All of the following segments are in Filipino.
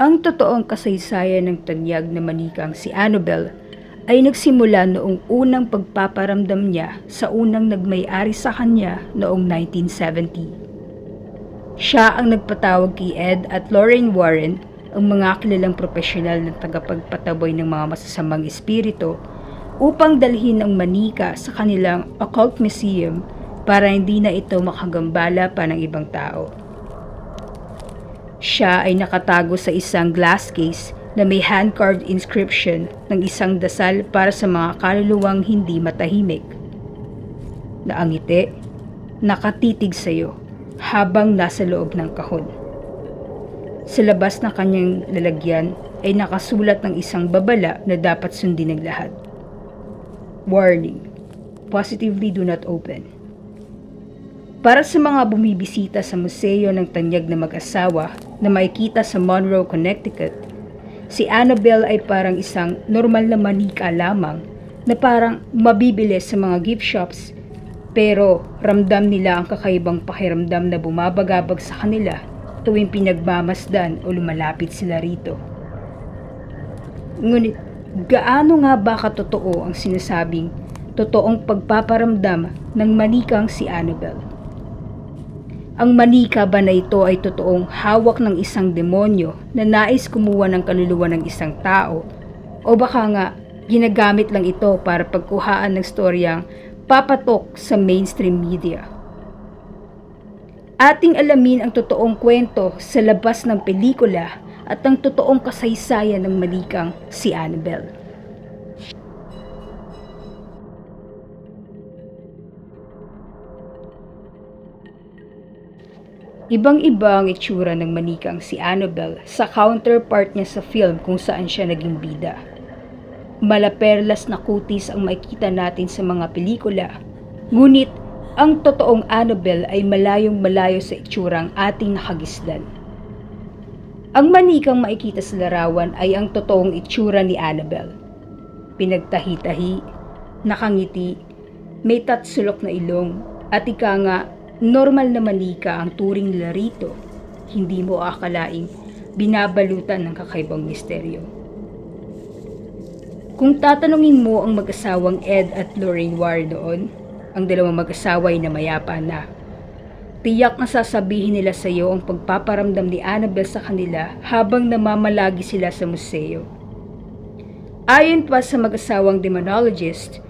Ang totoong kasaysayan ng tanyag na manikang si Annabel ay nagsimula noong unang pagpaparamdam niya sa unang nagmay-ari sa kanya noong 1970. Siya ang nagpatawag kay Ed at Lorraine Warren, ang mga kilalang profesional na tagapagpataboy ng mga masasamang espiritu, upang dalhin ang manika sa kanilang occult museum para hindi na ito makagambala pa ng ibang tao. Siya ay nakatago sa isang glass case na may hand-carved inscription ng isang dasal para sa mga kaluluwang hindi matahimik. Naangiti, nakatitig sa iyo habang nasa loob ng kahon. Sa labas ng kanyang lalagyan ay nakasulat ng isang babala na dapat sundin ng lahat. Warning: positively do not open. Para sa mga bumibisita sa museo ng tanyag na mag-asawa na makikita sa Monroe, Connecticut, si Annabel ay parang isang normal na manika lamang na parang mabibili sa mga gift shops, pero ramdam nila ang kakaibang pakiramdam na bumabagabag sa kanila tuwing pinagmamasdan o lumalapit sila rito. Ngunit gaano nga ba katotoo ang sinasabing totoong pagpaparamdam ng manikang si Annabel? Ang manika ba na ito ay totoong hawak ng isang demonyo na nais kumuha ng kaluluwa ng isang tao, o baka nga ginagamit lang ito para pagkuhaan ng storyang papatok sa mainstream media? Ating alamin ang totoong kwento sa labas ng pelikula at ang totoong kasaysayan ng manikang si Annabel. Ibang-iba ang itsura ng manikang si Annabel sa counterpart niya sa film kung saan siya naging bida. Malaperlas na kutis ang makikita natin sa mga pelikula, ngunit ang totoong Annabel ay malayong malayo sa itsurang ating nakagisdan. Ang manikang makikita sa larawan ay ang totoong itsura ni Annabel. Pinagtahi-tahi, nakangiti, may tatsulok na ilong, at ika nga, normal na manika ang turing nila rito. Hindi mo akalaing binabalutan ng kakaibang misteryo. Kung tatanungin mo ang mag-asawang Ed at Lorraine Warren noon, ang dalawang mag-asawa ay namayapa na. Tiyak na sasabihin nila sa iyo ang pagpaparamdam ni Annabel sa kanila habang namamalagi sila sa museo. Ayon pa sa mag-asawang demonologist,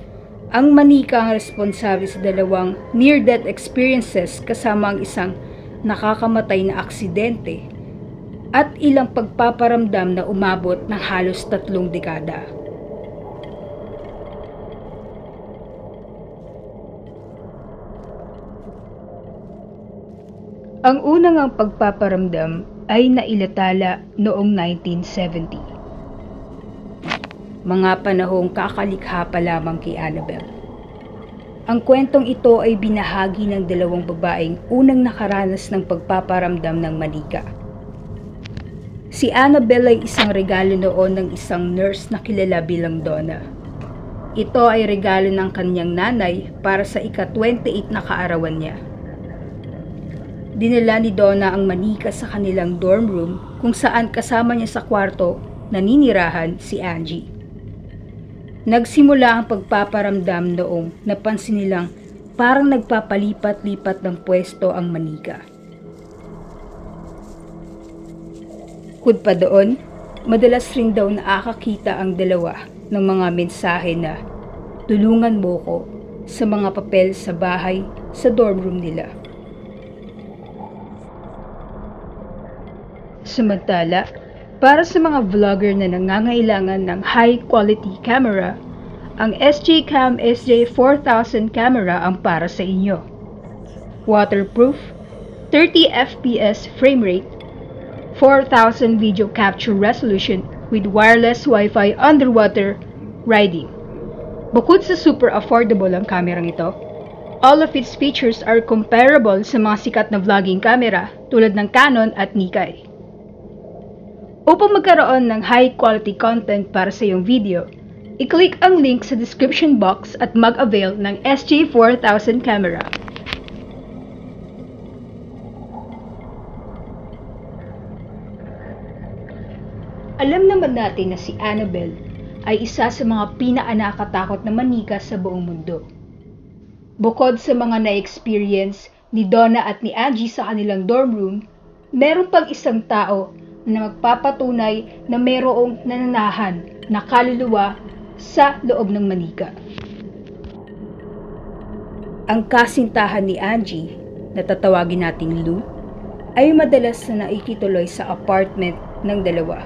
ang manika ang responsable sa dalawang near-death experiences kasama ang isang nakakamatay na aksidente at ilang pagpaparamdam na umabot ng halos 3 dekada. Ang unang ang pagpaparamdam ay nailatala noong 1970. Mga panahong kakalikha pa lamang kay Annabel. Ang kwentong ito ay binahagi ng dalawang babaeng unang nakaranas ng pagpaparamdam ng manika. Si Annabel ay isang regalo noon ng isang nurse na kilala bilang Donna. Ito ay regalo ng kanyang nanay para sa ika-28 na kaarawan niya. Dinala ni Donna ang manika sa kanilang dorm room kung saan kasama niya sa kwarto naninirahan si Angie. Nagsimula ang pagpaparamdam noong napansin nilang parang nagpapalipat-lipat ng pwesto ang manika. Bukod pa doon, madalas rin daw nakakakita ang dalawa ng mga mensahe na tulungan mo ko sa mga papel sa bahay sa dorm room nila. Samantala, para sa mga vlogger na nangangailangan ng high-quality camera, ang SJ-Cam SJ4000 camera ang para sa inyo. Waterproof, 30 FPS frame rate, 4,000 video capture resolution with wireless Wi-Fi underwater riding. Bukod sa super affordable ang kamerang ito, all of its features are comparable sa mga sikat na vlogging camera tulad ng Canon at Nikon. Upang magkaroon ng high-quality content para sa iyong video, i-click ang link sa description box at mag-avail ng SJ4000 camera. alam natin na si Annabelle ay isa sa mga pinaka-nakakatakot na manika sa buong mundo. Bukod sa mga na-experience ni Donna at ni Angie sa kanilang dorm room, meron pang isang tao na magpapatunay na mayroong nananahan na kaluluwa sa loob ng manika. Ang kasintahan ni Angie, na tatawagin nating Lou, ay madalas na naikituloy sa apartment ng dalawa.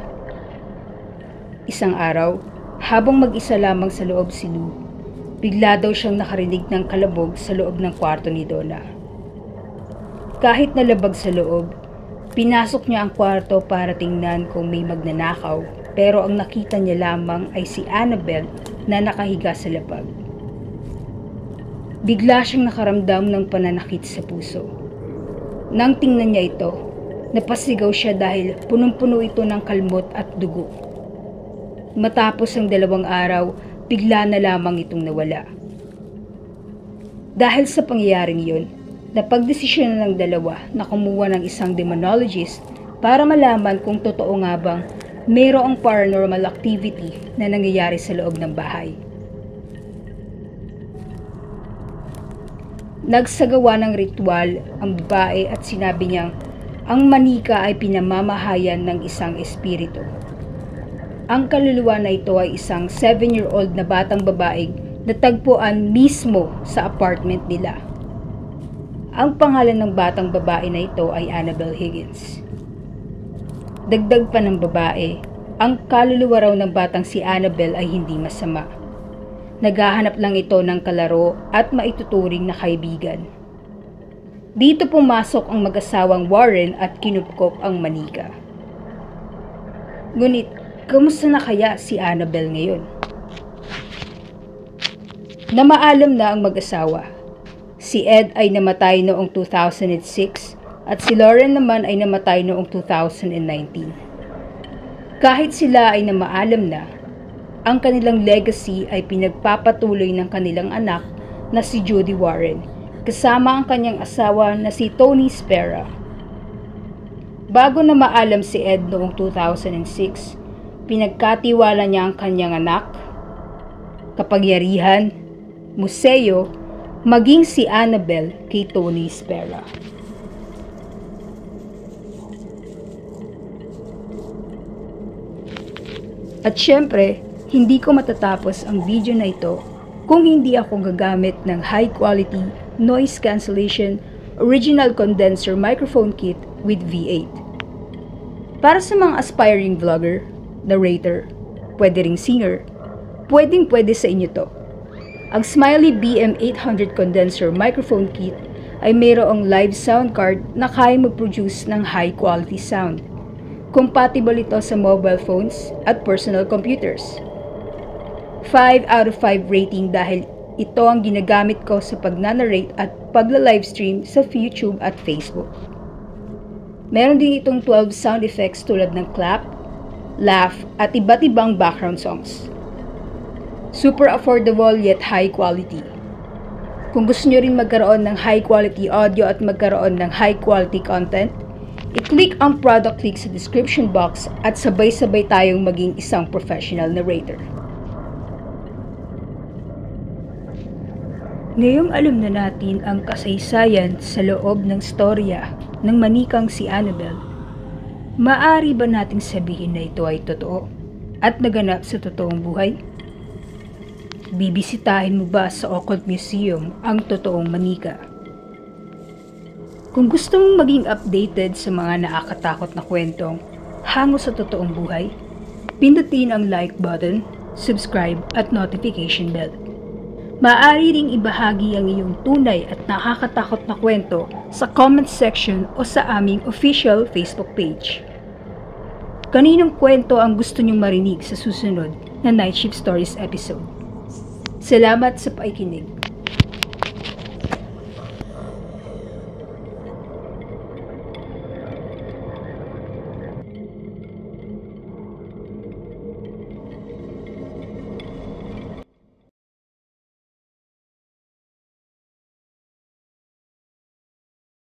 Isang araw, habang mag-isa lamang sa loob si Lou, bigla daw siyang nakarinig ng kalabog sa loob ng kwarto ni Donna. Kahit nalabag sa loob, pinasok niya ang kwarto para tingnan kung may magnanakaw, pero ang nakita niya lamang ay si Annabelle na nakahiga sa labag. Bigla siyang nakaramdam ng pananakit sa puso. Nang tingnan niya ito, napasigaw siya dahil punong-puno ito ng kalmot at dugo. Matapos ang 2 araw, bigla na lamang itong nawala. Dahil sa pangyayaring yun, napagdesisyon ng dalawa na kumuha ng isang demonologist para malaman kung totoo nga bang mayroong paranormal activity na nangyayari sa loob ng bahay. Nagsagawa ng ritual ang babae at sinabi niyang ang manika ay pinamamahayan ng isang espiritu. Ang kaluluwa na ito ay isang 7-year-old na batang babaeng natagpuan mismo sa apartment nila. Ang pangalan ng batang babae na ito ay Annabelle Higgins. Dagdag pa ng babae, ang kaluluwa raw ng batang si Annabelle ay hindi masama. Naghahanap lang ito ng kalaro at maituturing na kaibigan. Dito pumasok ang mag-asawang Warren at kinupkop ang manika. Ngunit, kamusta na kaya si Annabelle ngayon? Namaalam na ang mag-asawa. Si Ed ay namatay noong 2006 at si Lauren naman ay namatay noong 2019. Kahit sila ay namaalam na, ang kanilang legacy ay pinagpapatuloy ng kanilang anak na si Judy Warren, kasama ang kanyang asawa na si Tony Spera. Bago na maalam si Ed noong 2006, pinagkatiwala niya ang kanyang anak, kapangyarihan, museo, maging si Annabelle kay Tony Spera. At syempre, hindi ko matatapos ang video na ito kung hindi ako gagamit ng high quality noise cancellation original condenser microphone kit with V8. Para sa mga aspiring vlogger, narrator, pwede ring singer, pwede sa inyo to. Ang Smiley BM800 condenser microphone kit ay mayroong live sound card na kaya mag-produce ng high quality sound. Compatible ito sa mobile phones at personal computers. 5 out of 5 rating dahil ito ang ginagamit ko sa pag-narrate at pagla-livestream sa YouTube at Facebook. Meron din itong 12 sound effects tulad ng clap, laugh at iba't ibang background songs. Super affordable yet high quality. Kung gusto nyo rin magkaroon ng high quality audio at magkaroon ng high quality content, i-click ang product link sa description box at sabay-sabay tayong maging isang professional narrator. Ngayong alam na natin ang kasaysayan sa loob ng storya ng manikang si Annabelle, maaari ba nating sabihin na ito ay totoo at naganap sa totoong buhay? Bibisitahin mo ba sa Occult Museum ang totoong manika? Kung gusto mong maging updated sa mga nakakatakot na kwentong hango sa totoong buhay, pindutin ang like button, subscribe at notification bell. Maaari ring ibahagi ang iyong tunay at nakakatakot na kwento sa comment section o sa aming official Facebook page. Kaninong kwento ang gusto niyong marinig sa susunod na Night Shift Stories episode? Salamat sa pakikinig.